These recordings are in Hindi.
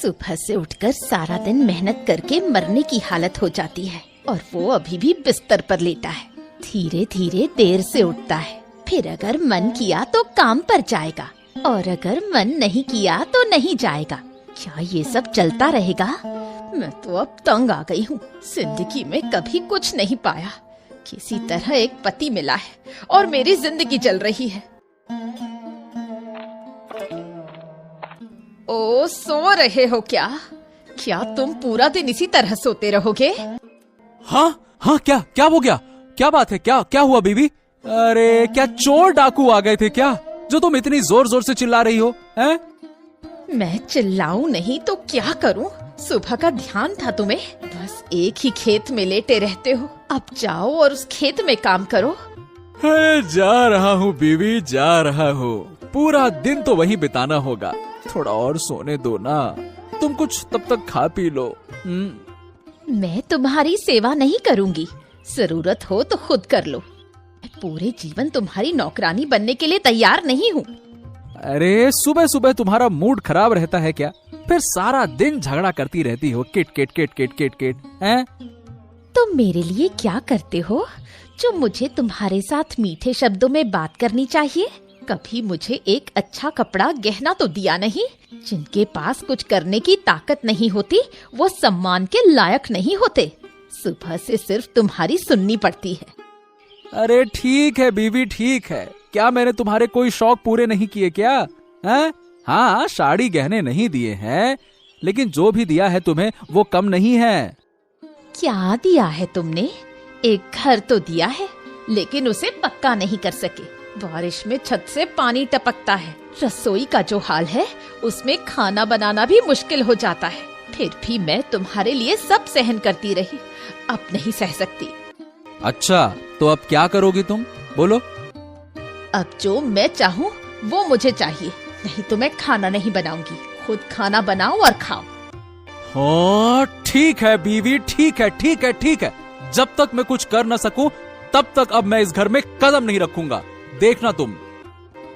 सुबह से उठकर सारा दिन मेहनत करके मरने की हालत हो जाती है और वो अभी भी बिस्तर पर लेटा है। धीरे धीरे देर से उठता है, फिर अगर मन किया तो काम पर जाएगा और अगर मन नहीं किया तो नहीं जाएगा। क्या ये सब चलता रहेगा? मैं तो अब तंग आ गई हूँ। जिंदगी में कभी कुछ नहीं पाया, किसी तरह एक पति मिला है और मेरी जिंदगी चल रही है। ओ, सो रहे हो क्या? क्या तुम पूरा दिन इसी तरह सोते रहोगे? हाँ, क्या हो गया? क्या बात है? क्या हुआ बीवी? अरे क्या चोर डाकू आ गए थे क्या, जो तुम इतनी जोर जोर से चिल्ला रही हो? हैं? मैं चिल्लाऊं नहीं तो क्या करूं? सुबह का ध्यान था तुम्हें, बस एक ही खेत में लेटे रहते हो। अब जाओ और उस खेत में काम करो। जा रहा हूँ बीवी, जा रहा हूँ। पूरा दिन तो वहीं बिताना होगा, थोड़ा और सोने दो ना। तुम कुछ तब तक खा पी लो। मैं तुम्हारी सेवा नहीं करूंगी, जरूरत हो तो खुद कर लो। मैं पूरे जीवन तुम्हारी नौकरानी बनने के लिए तैयार नहीं हूँ। अरे सुबह सुबह तुम्हारा मूड खराब रहता है क्या? फिर सारा दिन झगड़ा करती रहती हो, kit kit kit kit kit kit. हैं? तुम मेरे लिए क्या करते हो जो मुझे तुम्हारे साथ मीठे शब्दों में बात करनी चाहिए? कभी मुझे एक अच्छा कपड़ा गहना तो दिया नहीं। जिनके पास कुछ करने की ताकत नहीं होती वो सम्मान के लायक नहीं होते। सुबह से सिर्फ तुम्हारी सुननी पड़ती है। अरे ठीक है बीवी, ठीक है। क्या मैंने तुम्हारे कोई शौक पूरे नहीं किए क्या? हैं? हाँ, साड़ी गहने नहीं दिए हैं, लेकिन जो भी दिया है तुम्हें वो कम नहीं है। क्या दिया है तुमने? एक घर तो दिया है, लेकिन उसे पक्का नहीं कर सके। बारिश में छत से पानी टपकता है। रसोई का जो हाल है उसमें खाना बनाना भी मुश्किल हो जाता है। फिर भी मैं तुम्हारे लिए सब सहन करती रही, अब नहीं सह सकती। अच्छा, तो अब क्या करोगी तुम? बोलो। अब जो मैं चाहूँ वो मुझे चाहिए, नहीं तो मैं खाना नहीं बनाऊंगी। खुद खाना बनाओ और खाओ। हाँ ठीक है बीवी, ठीक है ठीक है ठीक है। जब तक मैं कुछ कर न सकूं तब तक अब मैं इस घर में कदम नहीं रखूंगा, देखना तुम।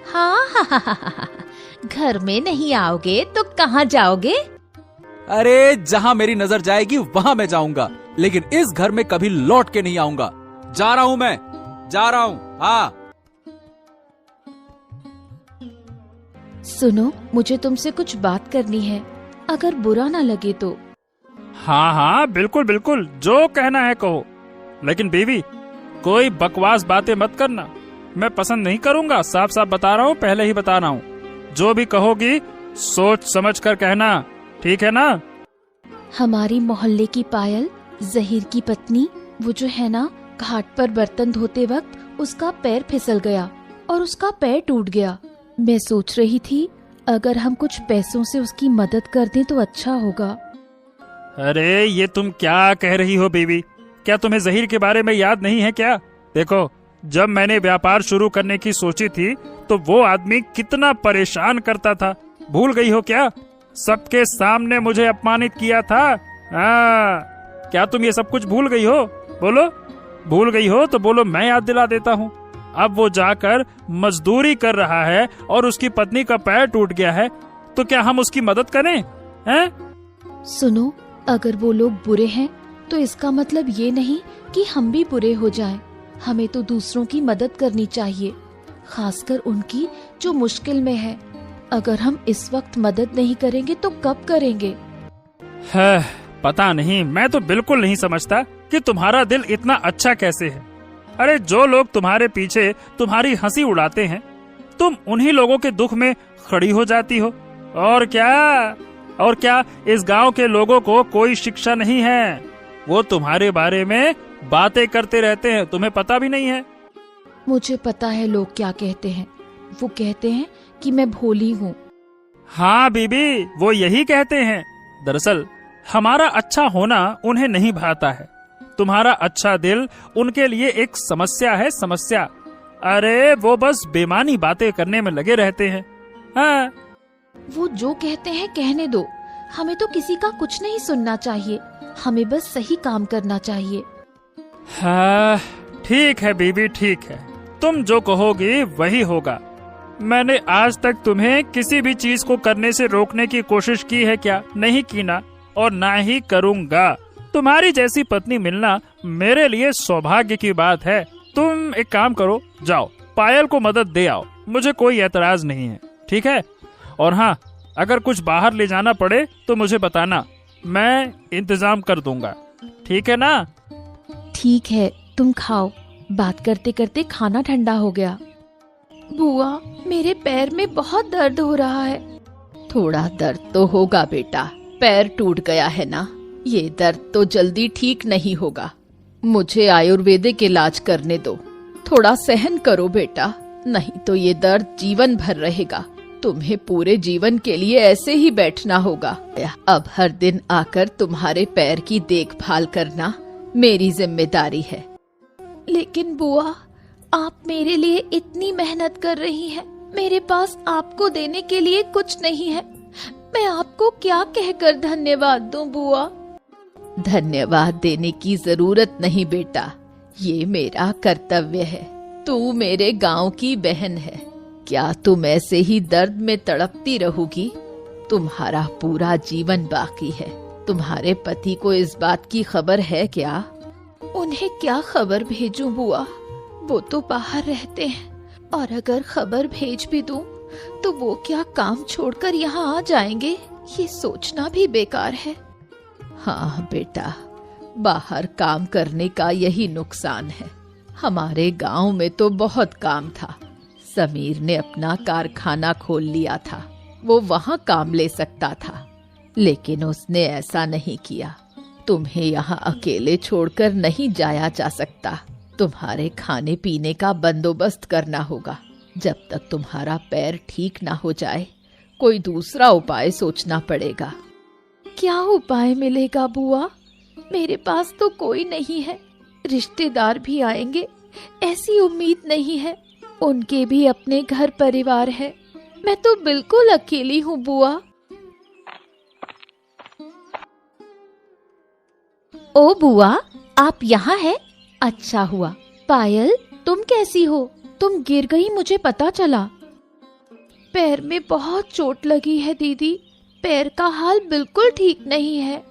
हाँ, घर में नहीं आओगे तो कहाँ जाओगे? अरे जहाँ मेरी नजर जाएगी वहाँ मैं जाऊंगा, लेकिन इस घर में कभी लौट के नहीं आऊंगा। जा रहा हूँ, मैं जा रहा हूँ। हाँ सुनो, मुझे तुमसे कुछ बात करनी है, अगर बुरा ना लगे तो। हाँ बिल्कुल बिल्कुल, जो कहना है कहो, लेकिन बीवी कोई बकवास बातें मत करना, मैं पसंद नहीं करूँगा। साफ साफ बता रहा हूँ, पहले ही बता रहा हूँ। जो भी कहोगी सोच समझ कर कहना, ठीक है ना? हमारी मोहल्ले की पायल, जहीर की पत्नी, वो जो है ना, घाट पर बर्तन धोते वक्त उसका पैर फिसल गया और उसका पैर टूट गया। मैं सोच रही थी अगर हम कुछ पैसों से उसकी मदद कर दें तो अच्छा होगा। अरे ये तुम क्या कह रही हो बीवी? क्या तुम्हें जहीर के बारे में याद नहीं है क्या? देखो, जब मैंने व्यापार शुरू करने की सोची थी तो वो आदमी कितना परेशान करता था, भूल गई हो क्या? सबके सामने मुझे अपमानित किया था। क्या तुम ये सब कुछ भूल गई हो? बोलो, भूल गई हो तो बोलो, मैं याद दिला देता हूँ। अब वो जाकर मजदूरी कर रहा है और उसकी पत्नी का पैर टूट गया है, तो क्या हम उसकी मदद करें? हैं? सुनो, अगर वो लोग बुरे हैं तो इसका मतलब ये नहीं कि हम भी बुरे हो जाएं। हमें तो दूसरों की मदद करनी चाहिए, खासकर उनकी जो मुश्किल में है। अगर हम इस वक्त मदद नहीं करेंगे तो कब करेंगे? है, पता नहीं, मैं तो बिल्कुल नहीं समझता कि तुम्हारा दिल इतना अच्छा कैसे है। अरे जो लोग तुम्हारे पीछे तुम्हारी हंसी उड़ाते हैं, तुम उन्हीं लोगों के दुख में खड़ी हो जाती हो। और क्या इस गांव के लोगों को कोई शिक्षा नहीं है? वो तुम्हारे बारे में बातें करते रहते हैं, तुम्हें पता भी नहीं है। मुझे पता है लोग क्या कहते हैं। वो कहते हैं कि मैं भोली हूँ। हाँ बीबी, वो यही कहते हैं। दरअसल हमारा अच्छा होना उन्हें नहीं भाता है। तुम्हारा अच्छा दिल उनके लिए एक समस्या है, समस्या। अरे वो बस बेमानी बातें करने में लगे रहते हैं। हाँ, वो जो कहते हैं कहने दो, हमें तो किसी का कुछ नहीं सुनना चाहिए, हमें बस सही काम करना चाहिए। हाँ ठीक है बीबी, ठीक है, तुम जो कहोगी वही होगा। मैंने आज तक तुम्हें किसी भी चीज को करने से रोकने की कोशिश की है क्या? नहीं की ना, और ना ही करूँगा। तुम्हारी जैसी पत्नी मिलना मेरे लिए सौभाग्य की बात है। तुम एक काम करो, जाओ पायल को मदद दे आओ, मुझे कोई एतराज नहीं है, ठीक है? और हाँ, अगर कुछ बाहर ले जाना पड़े तो मुझे बताना, मैं इंतजाम कर दूंगा, ठीक है ना? ठीक है, तुम खाओ। बात करते करते खाना ठंडा हो गया। बुआ, मेरे पैर में बहुत दर्द हो रहा है। थोड़ा दर्द तो होगा बेटा, पैर टूट गया है ना, ये दर्द तो जल्दी ठीक नहीं होगा। मुझे आयुर्वेदिक इलाज करने दो, थोड़ा सहन करो बेटा, नहीं तो ये दर्द जीवन भर रहेगा। तुम्हें पूरे जीवन के लिए ऐसे ही बैठना होगा। अब हर दिन आकर तुम्हारे पैर की देखभाल करना मेरी जिम्मेदारी है। लेकिन बुआ, आप मेरे लिए इतनी मेहनत कर रही हैं, मेरे पास आपको देने के लिए कुछ नहीं है। मैं आपको क्या कहकर धन्यवाद दूं बुआ? धन्यवाद देने की जरूरत नहीं बेटा, ये मेरा कर्तव्य है। तू मेरे गांव की बहन है, क्या तुम ऐसे ही दर्द में तड़पती रहोगी? तुम्हारा पूरा जीवन बाकी है। तुम्हारे पति को इस बात की खबर है क्या? उन्हें क्या खबर भेजूं बुआ, वो तो बाहर रहते हैं, और अगर खबर भेज भी दूं तो वो क्या काम छोड़कर यहाँ आ जाएंगे? ये सोचना भी बेकार है। हाँ बेटा, बाहर काम करने का यही नुकसान है। हमारे गांव में तो बहुत काम था। समीर ने अपना कारखाना खोल लिया था, वो वहाँ काम ले सकता था, लेकिन उसने ऐसा नहीं किया। तुम्हें यहाँ अकेले छोड़कर नहीं जाया जा सकता। तुम्हारे खाने पीने का बंदोबस्त करना होगा। जब तक तुम्हारा पैर ठीक ना हो जाए, कोई दूसरा उपाय सोचना पड़ेगा। क्या उपाय मिलेगा बुआ? मेरे पास तो कोई नहीं है, रिश्तेदार भी आएंगे ऐसी उम्मीद नहीं है, उनके भी अपने घर परिवार है। मैं तो बिल्कुल अकेली हूँ बुआ। ओ बुआ, आप यहाँ हैं? अच्छा हुआ। पायल, तुम कैसी हो? तुम गिर गई, मुझे पता चला। पैर में बहुत चोट लगी है दीदी, पैर का हाल बिल्कुल ठीक नहीं है।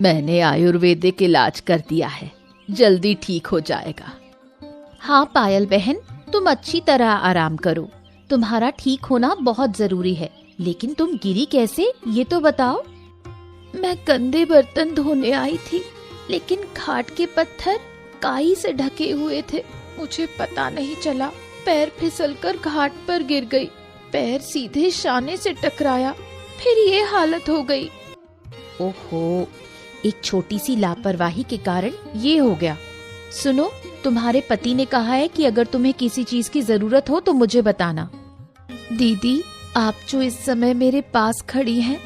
मैंने आयुर्वेदिक इलाज कर दिया है, जल्दी ठीक हो जाएगा। हाँ पायल बहन, तुम अच्छी तरह आराम करो। तुम्हारा ठीक होना बहुत जरूरी है, लेकिन तुम गिरी कैसे, ये तो बताओ। मैं गंदे बर्तन धोने आई थी, लेकिन घाट के पत्थर काई से ढके हुए थे, मुझे पता नहीं चला। पैर फिसलकर घाट पर गिर गई, पैर सीधे शाने से टकराया, फिर ये हालत हो गई। ओहो, एक छोटी सी लापरवाही के कारण ये हो गया। सुनो, तुम्हारे पति ने कहा है कि अगर तुम्हें किसी चीज की जरूरत हो तो मुझे बताना। दीदी, आप जो इस समय मेरे पास खड़ी हैं,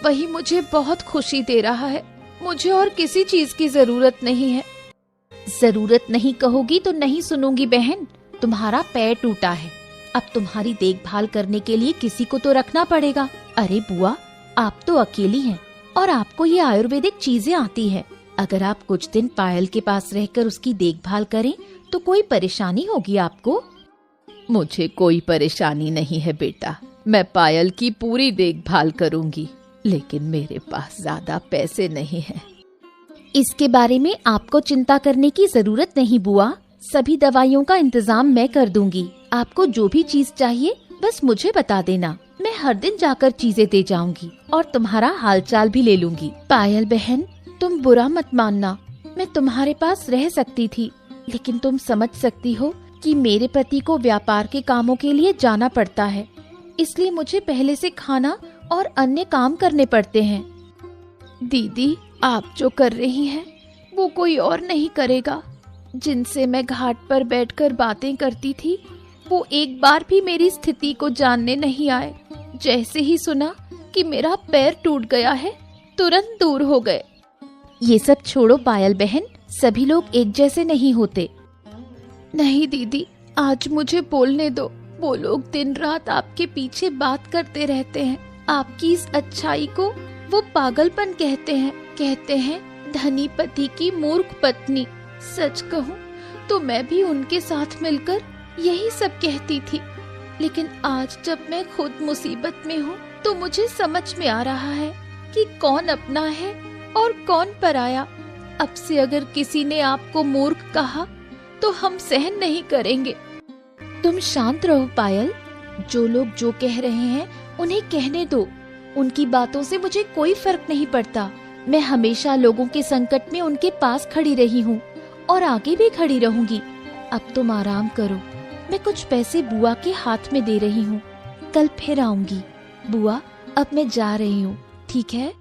वही मुझे बहुत खुशी दे रहा है। मुझे और किसी चीज की जरूरत नहीं है। जरूरत नहीं कहोगी तो नहीं सुनूंगी बहन। तुम्हारा पैर टूटा है, अब तुम्हारी देखभाल करने के लिए किसी को तो रखना पड़ेगा। अरे बुआ, आप तो अकेली हैं और आपको ये आयुर्वेदिक चीजें आती हैं। अगर आप कुछ दिन पायल के पास रहकर उसकी देखभाल करें तो कोई परेशानी होगी आपको? मुझे कोई परेशानी नहीं है बेटा, मैं पायल की पूरी देखभाल करूंगी, लेकिन मेरे पास ज्यादा पैसे नहीं हैं। इसके बारे में आपको चिंता करने की जरूरत नहीं बुआ, सभी दवाइयों का इंतजाम मैं कर दूंगी। आपको जो भी चीज चाहिए बस मुझे बता देना, मैं हर दिन जाकर चीजें दे जाऊंगी और तुम्हारा हालचाल भी ले लूंगी। पायल बहन, तुम बुरा मत मानना, मैं तुम्हारे पास रह सकती थी, लेकिन तुम समझ सकती हो कि मेरे पति को व्यापार के कामों के लिए जाना पड़ता है, इसलिए मुझे पहले से खाना और अन्य काम करने पड़ते हैं। दीदी, आप जो कर रही हैं वो कोई और नहीं करेगा। जिनसे मैं घाट पर बैठकर बातें करती थी, वो एक बार भी मेरी स्थिति को जानने नहीं आए। जैसे ही सुना कि मेरा पैर टूट गया है, तुरंत दूर हो गए। ये सब छोड़ो पायल बहन, सभी लोग एक जैसे नहीं होते। नहीं दीदी, आज मुझे बोलने दो। वो लोग दिन रात आपके पीछे बात करते रहते हैं, आपकी इस अच्छाई को वो पागलपन कहते हैं धनी पति की मूर्ख पत्नी। सच कहूँ तो मैं भी उनके साथ मिलकर यही सब कहती थी, लेकिन आज जब मैं खुद मुसीबत में हूँ तो मुझे समझ में आ रहा है कि कौन अपना है और कौन पराया। अब से अगर किसी ने आपको मूर्ख कहा तो हम सहन नहीं करेंगे। तुम शांत रहो पायल, जो लोग जो कह रहे हैं उन्हें कहने दो। उनकी बातों से मुझे कोई फर्क नहीं पड़ता। मैं हमेशा लोगों के संकट में उनके पास खड़ी रही हूँ और आगे भी खड़ी रहूंगी। अब तुम आराम करो, मैं कुछ पैसे बुआ के हाथ में दे रही हूँ, कल फिर आऊंगी। बुआ, अब मैं जा रही हूँ, ठीक है?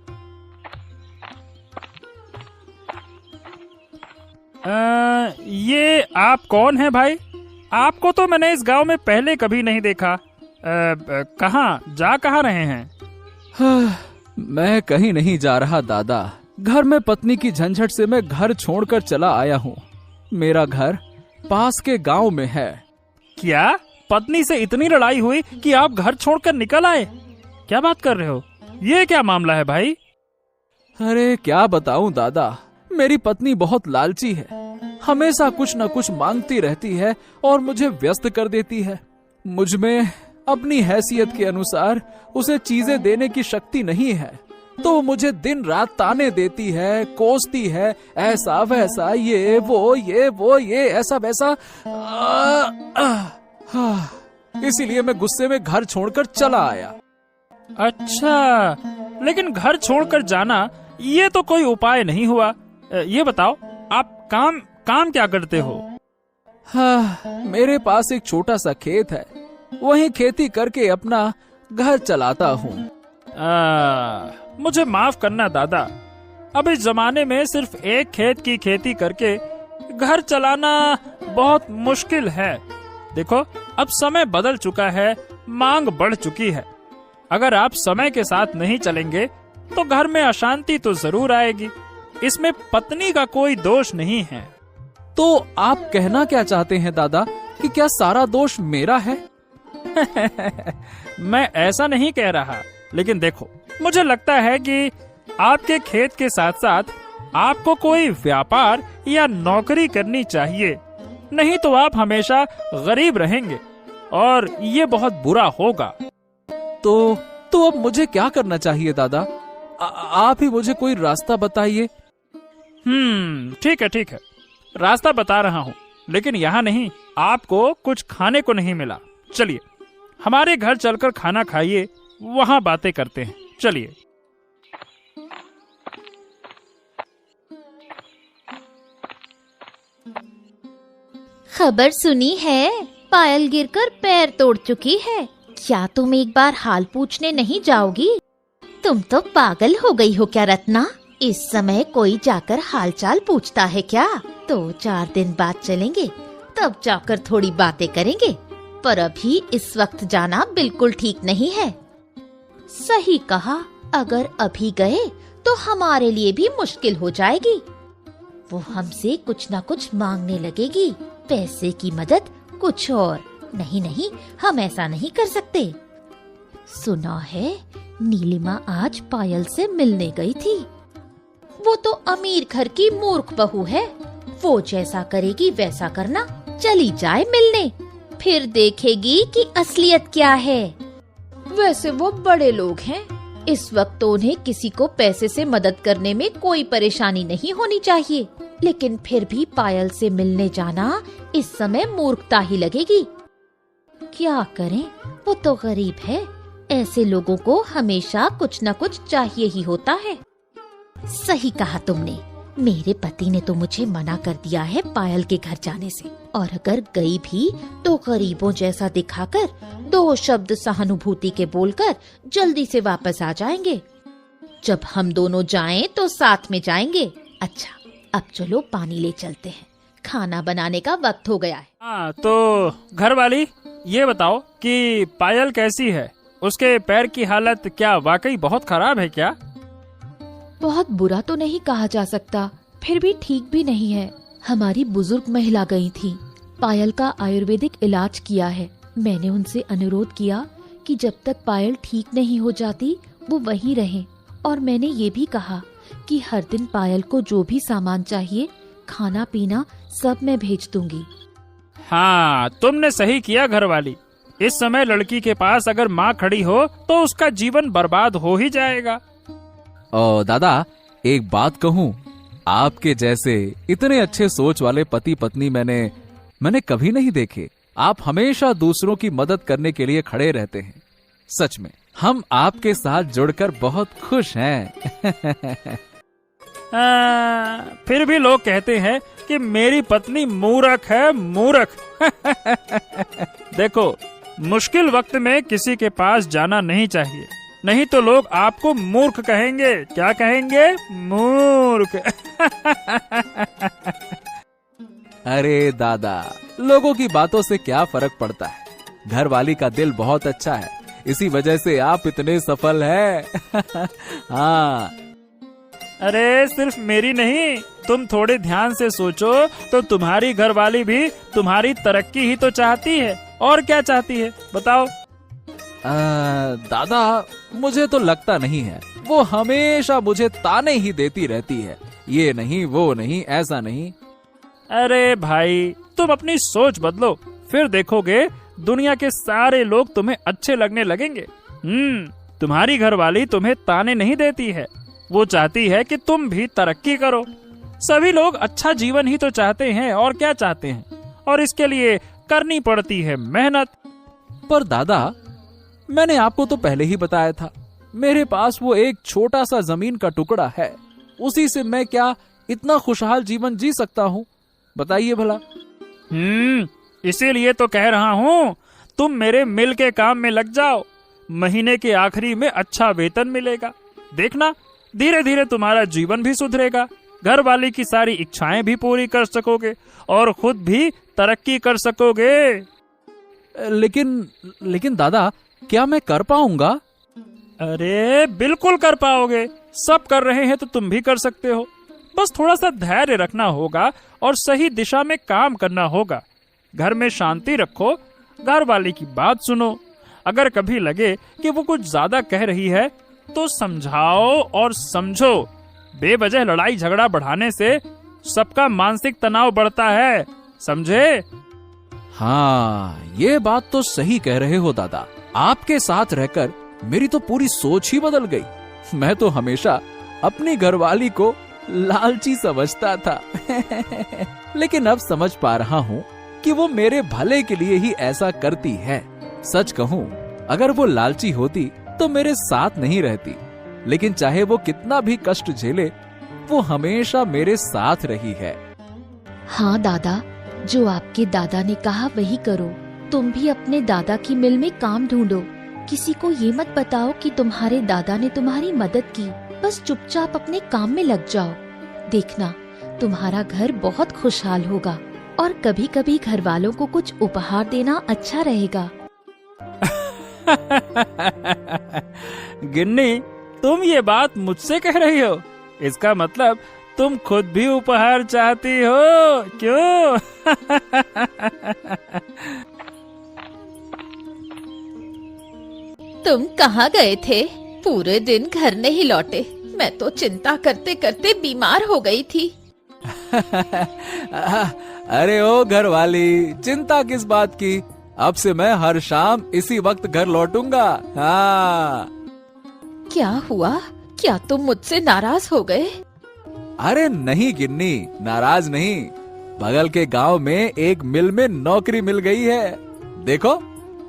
ये आप कौन है भाई? आपको तो मैंने इस गांव में पहले कभी नहीं देखा। कहाँ रहे हैं? मैं कहीं नहीं जा रहा दादा। घर में पत्नी की झंझट से मैं घर छोड़कर चला आया हूँ। मेरा घर पास के गांव में है। क्या पत्नी से इतनी लड़ाई हुई कि आप घर छोड़कर निकल आए? क्या बात कर रहे हो? ये क्या मामला है भाई? अरे क्या बताऊं दादा, मेरी पत्नी बहुत लालची है। हमेशा कुछ न कुछ मांगती रहती है और मुझे व्यस्त कर देती है। मुझ में अपनी हैसियत के अनुसार उसे चीजें देने की शक्ति नहीं है, तो मुझे दिन रात ताने देती है, कोसती है, ऐसा वैसा, ये वो ये ऐसा वैसा। इसीलिए मैं गुस्से में घर छोड़कर चला आया। अच्छा, लेकिन घर छोड़कर जाना ये तो कोई उपाय नहीं हुआ। ये बताओ, आप काम क्या करते हो? मेरे पास एक छोटा सा खेत है, वहीं खेती करके अपना घर चलाता हूँ। मुझे माफ करना दादा, अब इस जमाने में सिर्फ एक खेत की खेती करके घर चलाना बहुत मुश्किल है। देखो, अब समय बदल चुका है, मांग बढ़ चुकी है। अगर आप समय के साथ नहीं चलेंगे तो घर में अशांति तो जरूर आएगी। इसमें पत्नी का कोई दोष नहीं है। तो आप कहना क्या चाहते हैं दादा, कि क्या सारा दोष मेरा है? मैं ऐसा नहीं कह रहा, लेकिन देखो, मुझे लगता है कि आपके खेत के साथ साथ आपको कोई व्यापार या नौकरी करनी चाहिए, नहीं तो आप हमेशा गरीब रहेंगे और ये बहुत बुरा होगा। तो अब मुझे क्या करना चाहिए दादा? आप ही मुझे कोई रास्ता बताइए। ठीक है, रास्ता बता रहा हूँ, लेकिन यहाँ नहीं, आपको कुछ खाने को नहीं मिला। चलिए हमारे घर चलकर खाना खाइए, वहाँ बातें करते हैं। चलिए। खबर सुनी है? पायल गिरकर पैर तोड़ चुकी है। क्या तुम एक बार हाल पूछने नहीं जाओगी? तुम तो पागल हो गई हो क्या रत्ना? इस समय कोई जाकर हालचाल पूछता है क्या? तो 4 दिन बाद चलेंगे, तब जाकर थोड़ी बातें करेंगे, पर अभी इस वक्त जाना बिल्कुल ठीक नहीं है। सही कहा, अगर अभी गए तो हमारे लिए भी मुश्किल हो जाएगी। वो हमसे कुछ न कुछ मांगने लगेगी, पैसे की मदद, कुछ और। नहीं, हम ऐसा नहीं कर सकते। सुना है नीलिमा आज पायल से मिलने गई थी। वो तो अमीर घर की मूर्ख बहू है, वो जैसा करेगी वैसा करना। चली जाए मिलने, फिर देखेगी कि असलियत क्या है। वैसे वो बड़े लोग हैं, इस वक्त तो उन्हें किसी को पैसे से मदद करने में कोई परेशानी नहीं होनी चाहिए, लेकिन फिर भी पायल से मिलने जाना इस समय मूर्खता ही लगेगी। क्या करें, वो तो गरीब है। ऐसे लोगों को हमेशा कुछ न कुछ चाहिए ही होता है। सही कहा तुमने, मेरे पति ने तो मुझे मना कर दिया है पायल के घर जाने से, और अगर गई भी तो गरीबों जैसा दिखाकर 2 शब्द सहानुभूति के बोलकर जल्दी से वापस आ जाएंगे। जब हम दोनों जाएं तो साथ में जाएंगे। अच्छा, अब चलो पानी ले चलते हैं, खाना बनाने का वक्त हो गया है। हाँ, तो घर वाली ये बताओ कि पायल कैसी है? उसके पैर की हालत क्या वाकई बहुत खराब है क्या? बहुत बुरा तो नहीं कहा जा सकता, फिर भी ठीक भी नहीं है। हमारी बुजुर्ग महिला गई थी, पायल का आयुर्वेदिक इलाज किया है। मैंने उनसे अनुरोध किया कि जब तक पायल ठीक नहीं हो जाती वो वहीं रहे, और मैंने ये भी कहा कि हर दिन पायल को जो भी सामान चाहिए, खाना पीना, सब मैं भेज दूंगी। हाँ, तुमने सही किया घर वाली। इस समय लड़की के पास अगर माँ खड़ी हो तो उसका जीवन बर्बाद हो ही जाएगा। ओ दादा, एक बात कहूँ, आपके जैसे इतने अच्छे सोच वाले पति पत्नी मैंने कभी नहीं देखे। आप हमेशा दूसरों की मदद करने के लिए खड़े रहते हैं। सच में हम आपके साथ जुड़कर बहुत खुश हैं। फिर भी लोग कहते हैं कि मेरी पत्नी मूर्ख है, मूर्ख। देखो, मुश्किल वक्त में किसी के पास जाना नहीं चाहिए, नहीं तो लोग आपको मूर्ख कहेंगे। क्या कहेंगे? मूर्ख। अरे दादा, लोगों की बातों से क्या फर्क पड़ता है। घर वाली का दिल बहुत अच्छा है, इसी वजह से आप इतने सफल हैं। हाँ। अरे सिर्फ मेरी नहीं, तुम थोड़े ध्यान से सोचो तो तुम्हारी घरवाली भी तुम्हारी तरक्की ही तो चाहती है। और क्या चाहती है बताओ? दादा, मुझे तो लगता नहीं है। वो हमेशा मुझे ताने ही देती रहती है, ये नहीं वो नहीं, ऐसा नहीं। अरे भाई, तुम अपनी सोच बदलो, फिर देखोगे दुनिया के सारे लोग तुम्हें अच्छे लगने लगेंगे। तुम्हारी घरवाली तुम्हें ताने नहीं देती है, वो चाहती है कि तुम भी तरक्की करो। सभी लोग अच्छा जीवन ही तो चाहते हैं, और क्या चाहते हैं, और इसके लिए करनी पड़ती है मेहनत। पर दादा, मैंने आपको तो पहले ही बताया था, मेरे पास वो एक छोटा सा जमीन का टुकड़ा है, उसी से मैं क्या इतना खुशहाल जीवन जी सकता हूँ? बताइए भला। इसीलिए तो कह रहा हूँ, तुम मेरे मिल के काम में लग जाओ। महीने के आखिरी में अच्छा वेतन मिलेगा। देखना, धीरे धीरे तुम्हारा जीवन भी सुधरेगा, घर वाली की सारी इच्छाएं भी पूरी कर सकोगे और खुद भी तरक्की कर सकोगे। लेकिन दादा, क्या मैं कर पाऊंगा? अरे बिल्कुल कर पाओगे। सब कर रहे हैं तो तुम भी कर सकते हो। बस थोड़ा सा धैर्य रखना होगा और सही दिशा में काम करना होगा। घर में शांति रखो, घर वाली की बात सुनो। अगर कभी लगे कि वो कुछ ज्यादा कह रही है तो समझाओ और समझो। बेवजह लड़ाई झगड़ा बढ़ाने से सबका मानसिक तनाव बढ़ता है, समझे? हाँ, ये बात तो सही कह रहे हो दादा। आपके साथ रहकर मेरी तो पूरी सोच ही बदल गई। मैं तो हमेशा अपनी घरवाली को लालची समझता था। लेकिन अब समझ पा रहा हूँ कि वो मेरे भले के लिए ही ऐसा करती है। सच कहूँ, अगर वो लालची होती तो मेरे साथ नहीं रहती। लेकिन चाहे वो कितना भी कष्ट झेले, वो हमेशा मेरे साथ रही है। हाँ दादा, जो आपके दादा ने कहा वही करो। तुम भी अपने दादा की मिल में काम ढूंढो। किसी को ये मत बताओ कि तुम्हारे दादा ने तुम्हारी मदद की। बस चुपचाप अपने काम में लग जाओ। देखना, तुम्हारा घर बहुत खुशहाल होगा। और कभी कभी घर वालों को कुछ उपहार देना अच्छा रहेगा। गिन्नी, तुम ये बात मुझसे कह रही हो? इसका मतलब तुम खुद भी उपहार चाहती हो, क्यों? तुम कहाँ गए थे? पूरे दिन घर नहीं लौटे। मैं तो चिंता करते करते बीमार हो गई थी। अरे ओ घरवाली, चिंता किस बात की? अब से मैं हर शाम इसी वक्त घर लौटूंगा। हाँ। क्या हुआ? क्या तुम मुझसे नाराज हो गए? अरे नहीं गिन्नी, नाराज नहीं। बगल के गांव में एक मिल में नौकरी मिल गई है। देखो,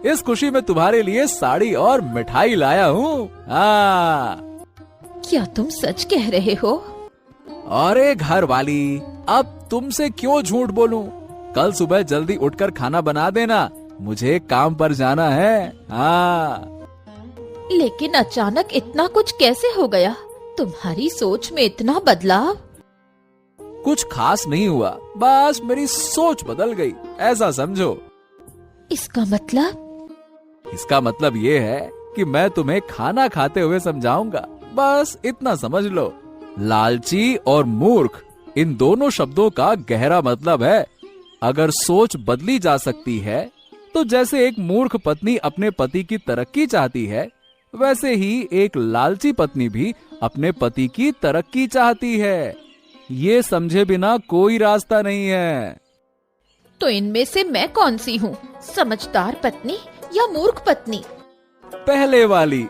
इस खुशी में तुम्हारे लिए साड़ी और मिठाई लाया हूँ। हाँ। क्या तुम सच कह रहे हो? अरे घर वाली, अब तुमसे क्यों झूठ बोलूं? कल सुबह जल्दी उठकर खाना बना देना, मुझे काम पर जाना है। हाँ। लेकिन अचानक इतना कुछ कैसे हो गया? तुम्हारी सोच में इतना बदलाव? कुछ खास नहीं हुआ, बस मेरी सोच बदल गई, ऐसा समझो। इसका मतलब? इसका मतलब ये है कि मैं तुम्हें खाना खाते हुए समझाऊंगा, बस इतना समझ लो। लालची और मूर्ख, इन दोनों शब्दों का गहरा मतलब है। अगर सोच बदली जा सकती है तो जैसे एक मूर्ख पत्नी अपने पति की तरक्की चाहती है, वैसे ही एक लालची पत्नी भी अपने पति की तरक्की चाहती है। ये समझे बिना कोई रास्ता नहीं है। तो इनमें से मैं कौन सी हूँ? समझदार पत्नी या मूर्ख पत्नी? पहले वाली।